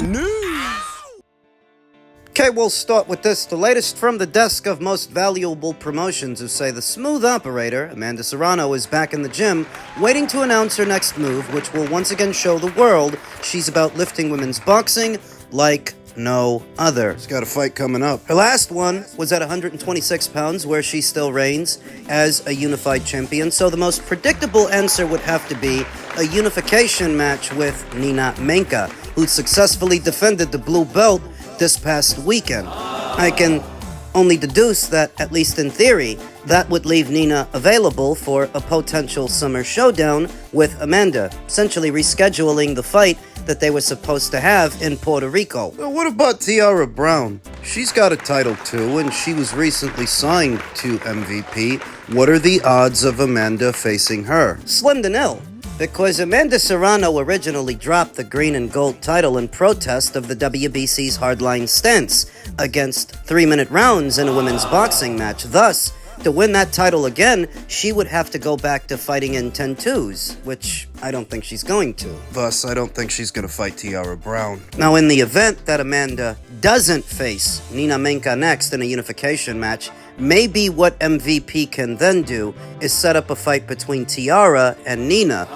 News. Okay, we'll start with this. The latest from the desk of Most Valuable Promotions, who say the smooth operator, Amanda Serrano, is back in the gym, waiting to announce her next move, which will once again show the world she's about lifting women's boxing like no other. She's got a fight coming up. Her last one was at 126 pounds, where she still reigns as a unified champion, so the most predictable answer would have to be a unification match with Nina Menka, who successfully defended the blue belt this past weekend. I can only deduce that, at least in theory, that would leave Nina available for a potential summer showdown with Amanda, essentially rescheduling the fight that they were supposed to have in Puerto Rico. Well, what about Tiara Brown? She's got a title too, and she was recently signed to MVP. What are the odds of Amanda facing her? Slim to nil, because Amanda Serrano originally dropped the green and gold title in protest of the WBC's hardline stance against 3-minute rounds in a women's boxing match. Thus, to win that title again, she would have to go back to fighting in 10-2s, which I don't think she's going to. Thus, I don't think she's going to fight Tiara Brown. Now, in the event that Amanda doesn't face Nina Menka next in a unification match, maybe what MVP can then do is set up a fight between Tiara and Nina.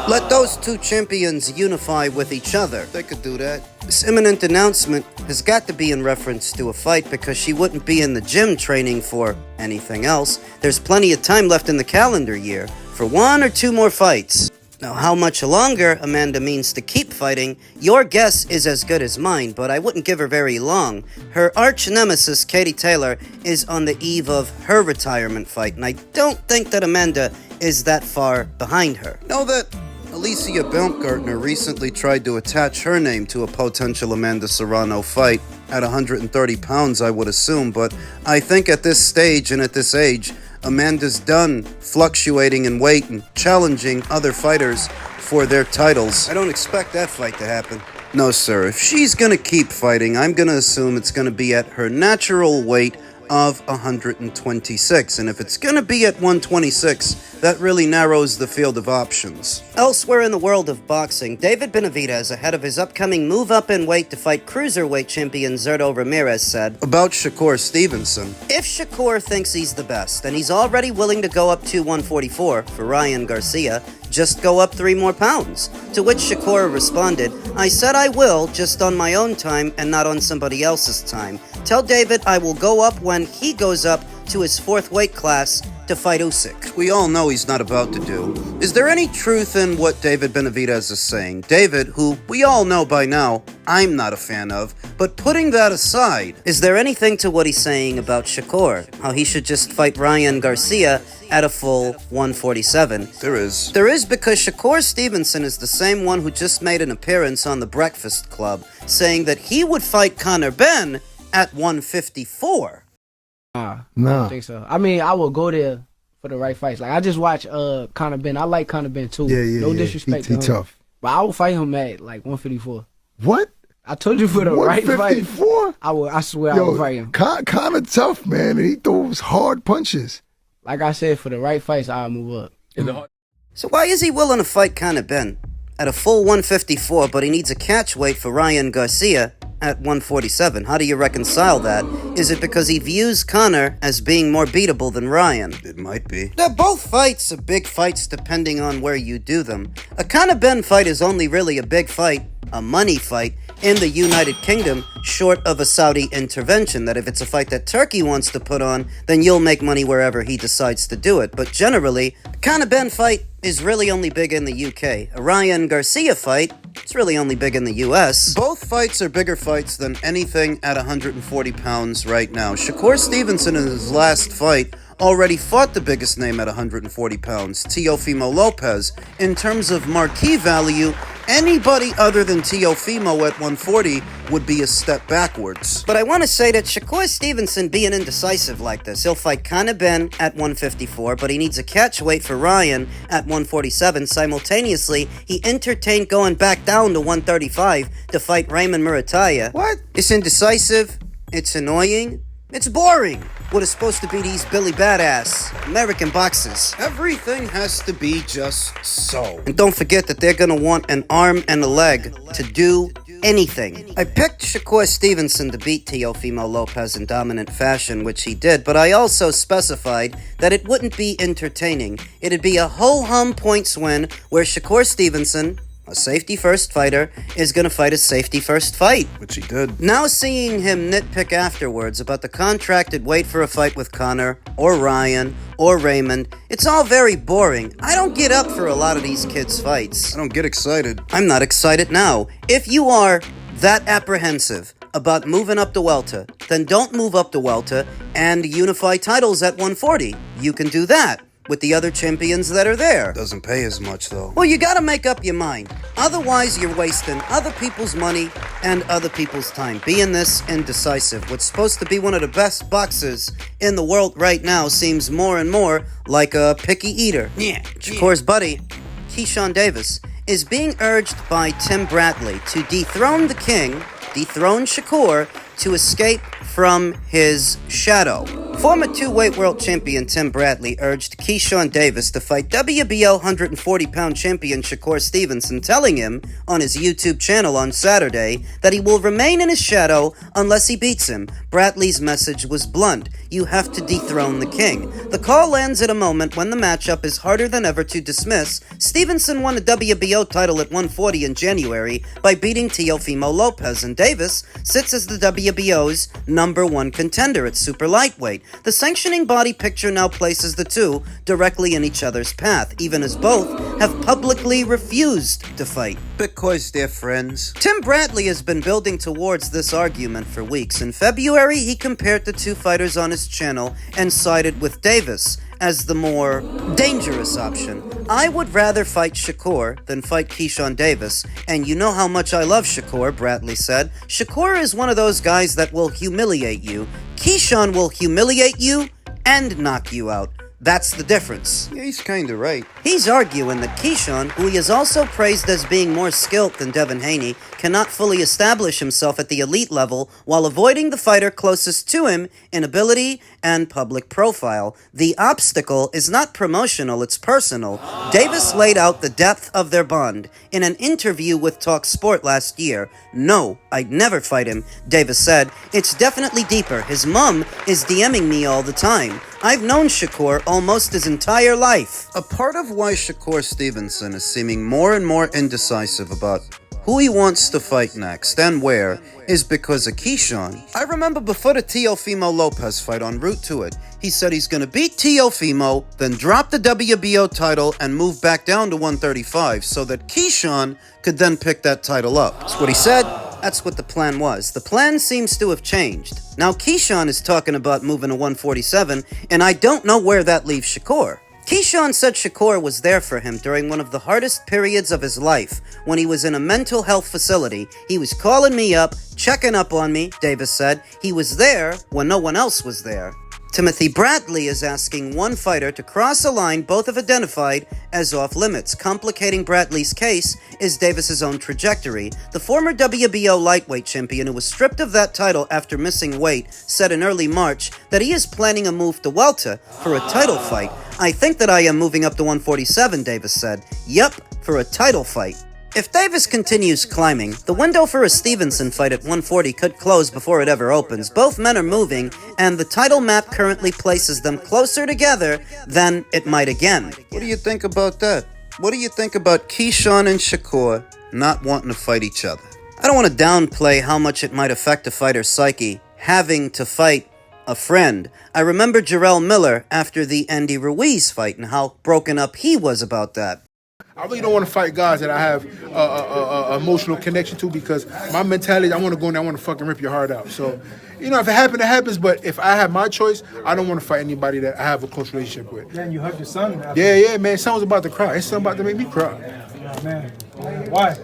Let those two champions unify with each other. They could do that. This imminent announcement has got to be in reference to a fight, because she wouldn't be in the gym training for anything else. There's plenty of time left in the calendar year for 1 or 2 more fights. Now, how much longer Amanda means to keep fighting, your guess is as good as mine, but I wouldn't give her very long. Her arch nemesis, Katie Taylor, is on the eve of her retirement fight, and I don't think that Amanda is that far behind her. Know that Alicia Baumgartner recently tried to attach her name to a potential Amanda Serrano fight at 130 pounds, I would assume, but I think at this stage and at this age, Amanda's done fluctuating in weight and challenging other fighters for their titles. I don't expect that fight to happen. No, sir. If she's gonna keep fighting, I'm gonna assume it's gonna be at her natural weight of 126. And if it's gonna be at 126, that really narrows the field of options. Elsewhere in the world of boxing, David Benavidez, ahead of his upcoming move up in weight to fight cruiserweight champion Zurdo Ramirez, said about Shakur Stevenson, if Shakur thinks he's the best and he's already willing to go up to 144 for Ryan Garcia, just go up 3 more pounds. To which Shakur responded, I said I will, just on my own time and not on somebody else's time. Tell David I will go up when he goes up to his 4th weight class to fight Usyk. We all know he's not about to do. Is there any truth in what David Benavidez is saying? David, who we all know by now I'm not a fan of, but putting that aside, is there anything to what he's saying about Shakur? How he should just fight Ryan Garcia at a full 147? There is. There is, because Shakur Stevenson is the same one who just made an appearance on The Breakfast Club, saying that he would fight Conor Benn at 154. I don't think so. I mean, I will go there for the right fights. Like, I just watch Conor Benn. I like Conor Benn too. Yeah. No disrespect to him. Tough. But I will fight him at like 154. What? I told you for the right fight. 154? I swear I will fight him. Conor tough, man, and he throws hard punches. Like I said, for the right fights, I'll move up. So why is he willing to fight Conor Benn at a full 154, but he needs a catch weight for Ryan Garcia at 147? How do you reconcile that? Is it because he views Conor as being more beatable than Ryan? It might be. They're both fights are big fights depending on where you do them. A Conor Benn fight is only really a big fight, a money fight, in the United Kingdom, short of a Saudi intervention, that if it's a fight that Turkey wants to put on, then you'll make money wherever he decides to do it. But generally, a Conor Benn fight is really only big in the UK. A Ryan Garcia fight, it's really only big in the US. Both fights are bigger fights than anything at 140 pounds right now. Shakur Stevenson, in his last fight, already fought the biggest name at 140 pounds, Teofimo Lopez. In terms of marquee value, anybody other than Teofimo at 140 would be a step backwards. But I want to say that Shakur Stevenson being indecisive like this, he'll fight Conor Benn at 154, but he needs a catch weight for Ryan at 147. Simultaneously, he entertained going back down to 135 to fight Raymond Murataya. What? It's indecisive, it's annoying, it's boring. What is supposed to be these Billy Badass American boxers. Everything has to be just so. And don't forget that they're gonna want an arm and a leg to do anything. I picked Shakur Stevenson to beat Teofimo Lopez in dominant fashion, which he did, but I also specified that it wouldn't be entertaining. It'd be a ho-hum points win where Shakur Stevenson, a safety-first fighter, is going to fight a safety-first fight. Which he did. Now seeing him nitpick afterwards about the contracted wait for a fight with Conor, or Ryan, or Raymond, it's all very boring. I don't get up for a lot of these kids' fights. I don't get excited. I'm not excited now. If you are that apprehensive about moving up to welter, then don't move up to welter and unify titles at 140. You can do that with the other champions that are there. Doesn't pay as much, though. Well, you gotta make up your mind. Otherwise, you're wasting other people's money and other people's time. Being this indecisive, what's supposed to be one of the best boxers in the world right now seems more and more like a picky eater. Yeah. Shakur's buddy, Keyshawn Davis, is being urged by Tim Bradley to dethrone the king, dethrone Shakur, to escape from his shadow. Former two-weight world champion Tim Bradley urged Keyshawn Davis to fight WBO 140-pound champion Shakur Stevenson, telling him on his YouTube channel on Saturday that he will remain in his shadow unless he beats him. Bradley's message was blunt: you have to dethrone the king. The call lands at a moment when the matchup is harder than ever to dismiss. Stevenson won the WBO title at 140 in January by beating Teofimo Lopez, and Davis sits as the WBO's #1 contender at super lightweight. The sanctioning body picture now places the two directly in each other's path, even as both have publicly refused to fight. Because they're friends. Tim Bradley has been building towards this argument for weeks. In February, he compared the two fighters on his channel and sided with Davis as the more dangerous option. I would rather fight Shakur than fight Keyshawn Davis, and you know how much I love Shakur, Bradley said. Shakur is one of those guys that will humiliate you. Keyshawn will humiliate you and knock you out. That's the difference. Yeah, he's kinda right. He's arguing that Keyshawn, who he has also praised as being more skilled than Devin Haney, cannot fully establish himself at the elite level while avoiding the fighter closest to him in ability and public profile. The obstacle is not promotional, it's personal. Davis laid out the depth of their bond in an interview with Talk Sport last year. No, I'd never fight him, Davis said. It's definitely deeper. His mum is DMing me all the time. I've known Shakur almost his entire life. A part of why Shakur Stevenson is seeming more and more indecisive about who he wants to fight next and where is because of Keyshawn. I remember before the Teofimo Lopez fight, en route to it, he said he's going to beat Teofimo, then drop the WBO title and move back down to 135 so that Keyshawn could then pick that title up. That's what he said. That's what the plan was. The plan seems to have changed. Now Keyshawn is talking about moving to 147, and I don't know where that leaves Shakur. Keyshawn said Shakur was there for him during one of the hardest periods of his life, when he was in a mental health facility. He was calling me up, checking up on me, Davis said. He was there when no one else was there. Timothy Bradley is asking one fighter to cross a line both have identified as off-limits. Complicating Bradley's case is Davis's own trajectory. The former WBO lightweight champion, who was stripped of that title after missing weight, said in early March that he is planning a move to welter for a title fight. I think that I am moving up to 147, Davis said. Yup, for a title fight. If Davis continues climbing, the window for a Stevenson fight at 140 could close before it ever opens. Both men are moving, and the title map currently places them closer together than it might again. What do you think about that? What do you think about Keyshawn and Shakur not wanting to fight each other? I don't want to downplay how much it might affect a fighter's psyche, having to fight a friend. I remember Jarrell Miller after the Andy Ruiz fight and how broken up he was about that. I really don't want to fight guys that I have a emotional connection to, because my mentality, I want to go in there, I want to fucking rip your heart out. So, you know, if it happens, it happens. But if I have my choice, I don't want to fight anybody that I have a close relationship with. Yeah, and you hugged your son. Yeah, man. Son was about to cry. His son about to make me cry. Yeah, man. Why?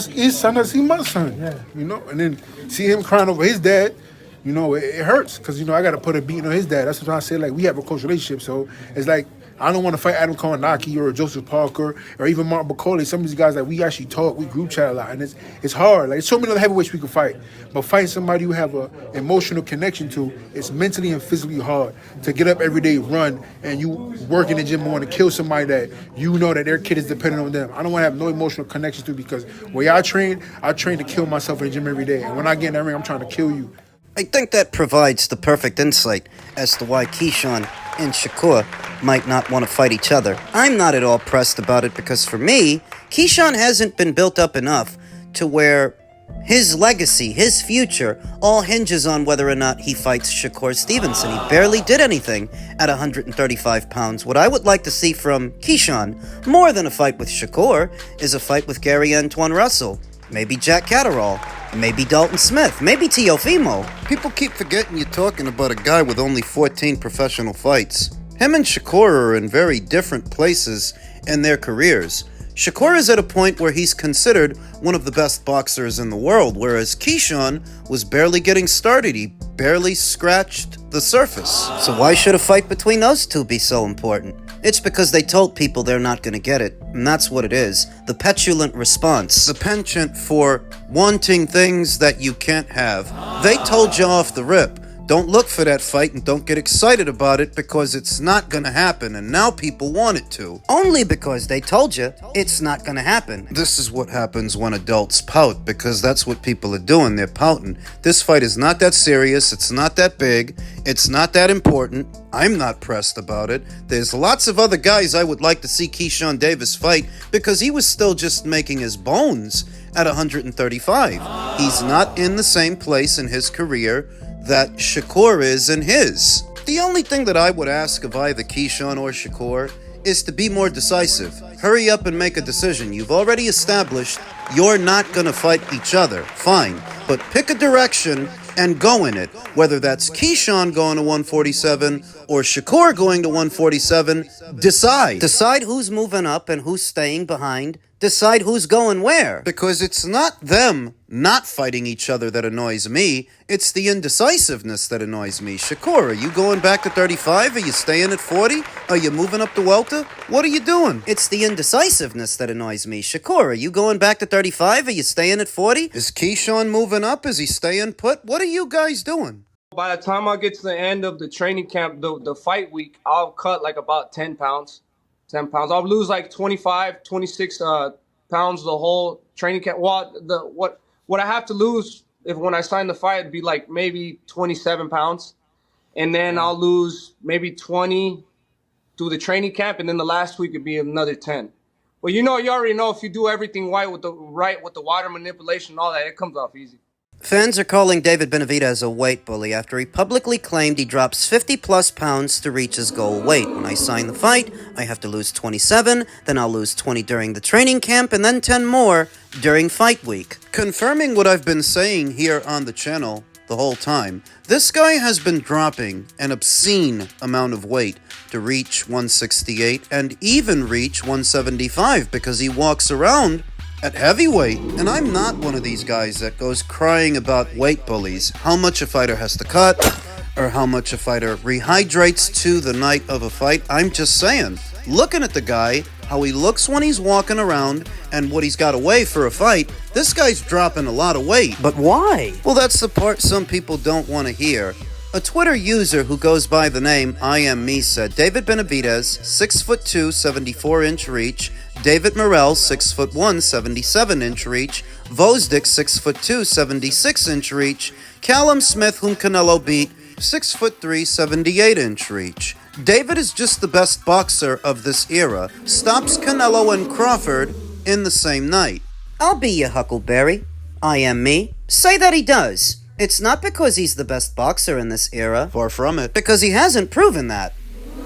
His son doesn't see my son. Yeah. You know, and then see him crying over his dad. You know, it hurts because, you know, I got to put a beating on his dad. That's what I say. Like, we have a close relationship. So it's like, I don't want to fight Adam Kownacki or Joseph Parker or even Mark McCauley. Some of these guys that we actually talk, we group chat a lot, and it's hard. Like, there's so many other heavyweights we can fight, but fighting somebody you have an emotional connection to, it's mentally and physically hard to get up every day, run, and you work in the gym and want to kill somebody that you know that their kid is dependent on them. I don't want to have no emotional connection to, because where I train to kill myself in the gym every day, and when I get in that ring, I'm trying to kill you. I think that provides the perfect insight as to why Keyshawn and Shakur might not want to fight each other. I'm not at all pressed about it, because for me, Keyshawn hasn't been built up enough to where his legacy, his future, all hinges on whether or not he fights Shakur Stevenson. He barely did anything at 135 pounds. What I would like to see from Keyshawn, more than a fight with Shakur, is a fight with Gary Antoine Russell, maybe Jack Catterall, maybe Dalton Smith, maybe Teofimo. People keep forgetting you're talking about a guy with only 14 professional fights. Him and Shakur are in very different places in their careers. Shakur is at a point where he's considered one of the best boxers in the world, whereas Keyshawn was barely getting started. He barely scratched the surface. So why should a fight between those two be so important? It's because they told people they're not going to get it, and that's what it is. The petulant response. The penchant for wanting things that you can't have. They told you off the rip, don't look for that fight and don't get excited about it because it's not gonna happen, and now people want it to. Only because they told you it's not going to happen. This is what happens when adults pout, because that's what people are doing. They're pouting. This fight is not that serious. It's not that big. It's not that important. I'm not pressed about it. There's lots of other guys I would like to see Keyshawn Davis fight, because he was still just making his bones at 135. He's not in the same place in his career that Shakur is in his. The only thing that I would ask of either Keyshawn or Shakur is to be more decisive. Hurry up and make a decision. You've already established you're not gonna fight each other. Fine, but pick a direction and go in it. Whether that's Keyshawn going to 147 or Shakur going to 147, decide. Decide who's moving up and who's staying behind. Decide who's going where. Because it's not them not fighting each other that annoys me. It's the indecisiveness that annoys me. Shakur, are you going back to 35? Are you staying at 40? Are you moving up to welter? What are you doing? It's the indecisiveness that annoys me. Shakur, are you going back to 35? Are you staying at 40? Is Keyshawn moving up? Is he staying put? What are you guys doing? By the time I get to the end of the training camp, the fight week, I'll cut like about 10 pounds. 10 pounds. I'll lose like 25, 26 pounds the whole training camp. Well, what I have to lose when I sign the fight would be like maybe 27 pounds. And then I'll lose maybe 20 through the training camp, and then the last week would be another 10. But you already know if you do everything right with the water manipulation and all that, it comes off easy. Fans are calling David Benavidez a weight bully after he publicly claimed he drops 50-plus pounds to reach his goal weight. When I sign the fight, I have to lose 27, then I'll lose 20 during the training camp, and then 10 more during fight week. Confirming what I've been saying here on the channel the whole time, this guy has been dropping an obscene amount of weight to reach 168 and even reach 175 because he walks around at heavyweight. And I'm not one of these guys that goes crying about weight bullies, how much a fighter has to cut or how much a fighter rehydrates to the night of a fight. I'm just saying, looking at the guy, how he looks when he's walking around and what he's got to weigh for a fight, this guy's dropping a lot of weight. But why? Well, that's the part some people don't want to hear. A Twitter user who goes by the name I Am Me said David Benavidez, 6'2", 74-inch reach, David Morrell, 6'1", 77-inch reach, Vosdick, 6'2", 76-inch reach, Callum Smith, whom Canelo beat, 6'3", 78-inch reach. David is just the best boxer of this era, stops Canelo and Crawford in the same night. I'll be your Huckleberry. I Am Me. Say that he does. It's not because he's the best boxer in this era. Far from it. Because he hasn't proven that.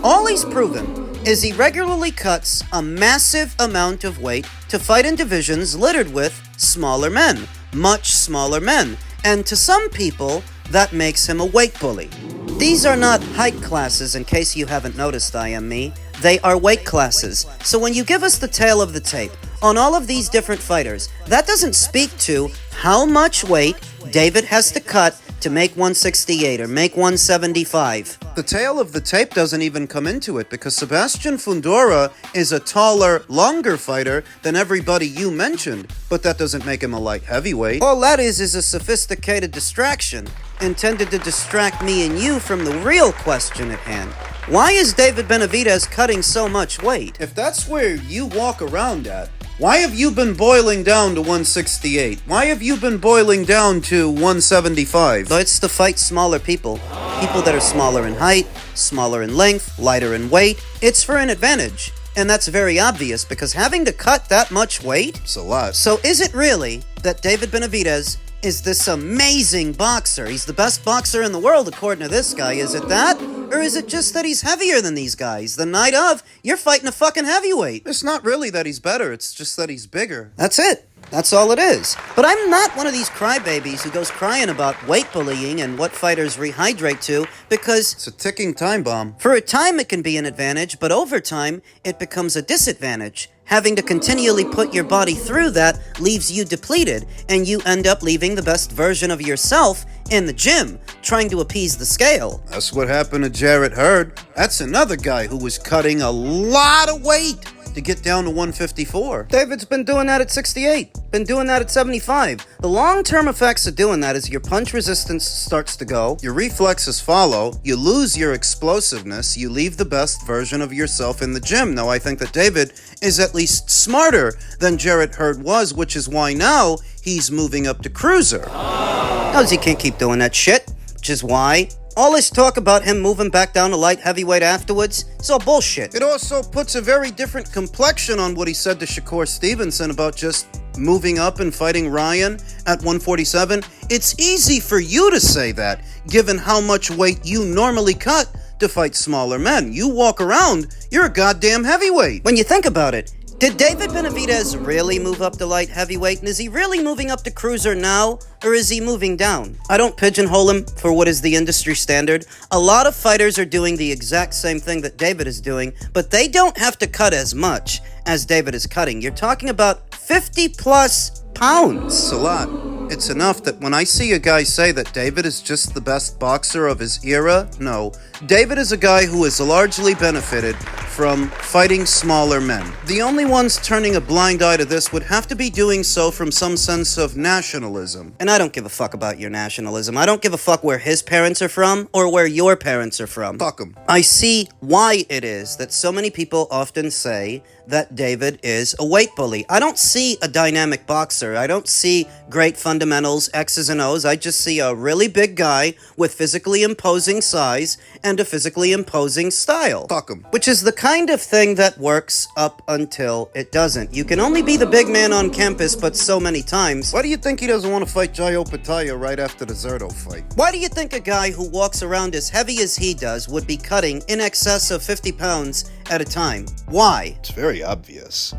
All he's proven is he regularly cuts a massive amount of weight to fight in divisions littered with smaller men, much smaller men. And to some people, that makes him a weight bully. These are not height classes, in case you haven't noticed, I Am Me. They are weight classes. So when you give us the tail of the tape on all of these different fighters, that doesn't speak to how much weight David has to cut to make 168 or make 175. The tail of the tape doesn't even come into it because Sebastian Fundora is a taller, longer fighter than everybody you mentioned, but that doesn't make him a light heavyweight. All that is a sophisticated distraction intended to distract me and you from the real question at hand. Why is David Benavidez cutting so much weight? If that's where you walk around at, why have you been boiling down to 168? Why have you been boiling down to 175? So it's to fight smaller people. People that are smaller in height, smaller in length, lighter in weight. It's for an advantage. And that's very obvious because having to cut that much weight? It's a lot. So is it really that David Benavidez is this amazing boxer? He's the best boxer in the world according to this guy. Is it that? Or is it just that he's heavier than these guys? The night of, you're fighting a fucking heavyweight. It's not really that he's better, it's just that he's bigger. That's it. That's all it is. But I'm not one of these crybabies who goes crying about weight bullying and what fighters rehydrate to because It's a ticking time bomb. for a time it can be an advantage, but over time it becomes a disadvantage. Having to continually put your body through that leaves you depleted, and you end up leaving the best version of yourself in the gym, trying to appease the scale. That's what happened to Jarrett Hurd. That's another guy who was cutting a lot of weight to get down to 154. David's been doing that at 68, been doing that at 75. The long-term effects of doing that is your punch resistance starts to go. Your reflexes follow, you lose your explosiveness, you leave the best version of yourself in the gym. Now, I think that David is at least smarter than Jarrett Hurd was, which is why now he's moving up to cruiser. Knows he can't keep doing that shit, which is why all this talk about him moving back down to light heavyweight afterwards is all bullshit. It also puts a very different complexion on what he said to Shakur Stevenson about just moving up and fighting Ryan at 147. It's easy for you to say that, given how much weight you normally cut to fight smaller men. You walk around, you're a goddamn heavyweight. When you think about it, did David Benavidez really move up to light heavyweight? And is he really moving up to cruiser now? Or is he moving down? I don't pigeonhole him for what is the industry standard. A lot of fighters are doing the exact same thing that David is doing, but they don't have to cut as much as David is cutting. You're talking about 50 plus pounds. It's a lot. It's enough that when I see a guy say that David is just the best boxer of his era, no. David is a guy who has largely benefited from fighting smaller men. The only ones turning a blind eye to this would have to be doing so from some sense of nationalism. And I don't give a fuck about your nationalism. I don't give a fuck where his parents are from or where your parents are from. Fuck 'em. I see why it is that so many people often say that David is a weight bully. I don't see a dynamic boxer. I don't see great fundamentals, X's and O's. I just see a really big guy with physically imposing size and a physically imposing style. Fuck 'em. Which is the kind of thing that works up until it doesn't. You can only be the big man on campus, but so many times. Why do you think he doesn't want to fight Jayo Pataya right after the Zerto fight? Why do you think a guy who walks around as heavy as he does would be cutting in excess of 50 pounds at a time? Why? It's very obvious.